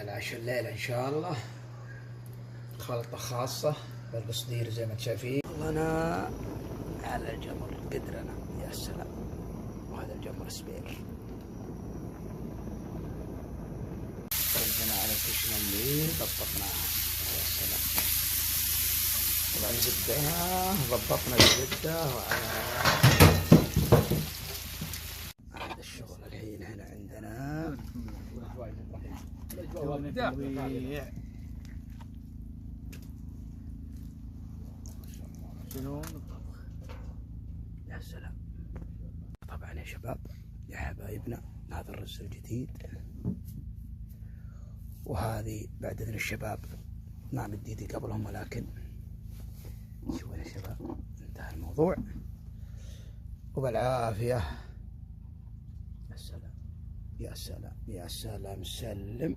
العشاء الليلة إن شاء الله خلطة خاصة بالقصدير زي ما انتم شايفين. والله على الجمر قدرنا يا سلام، وهذا الجمر سبير. رجعنا على الكشنة اللي ضبطناها يا سلام. طبعا زبدة ضبطنا الزبدة وعلى هذا الشغل الحين هنا عندنا شنو يا سلام. طبعا يا شباب يا حبايبنا هذا الرز الجديد، وهذه بعد اذن الشباب ما مد ايدي قبلهم، ولكن شوفوا يا شباب انتهى الموضوع وبالعافيه. يا سلام يا سلام يا سلام. سلم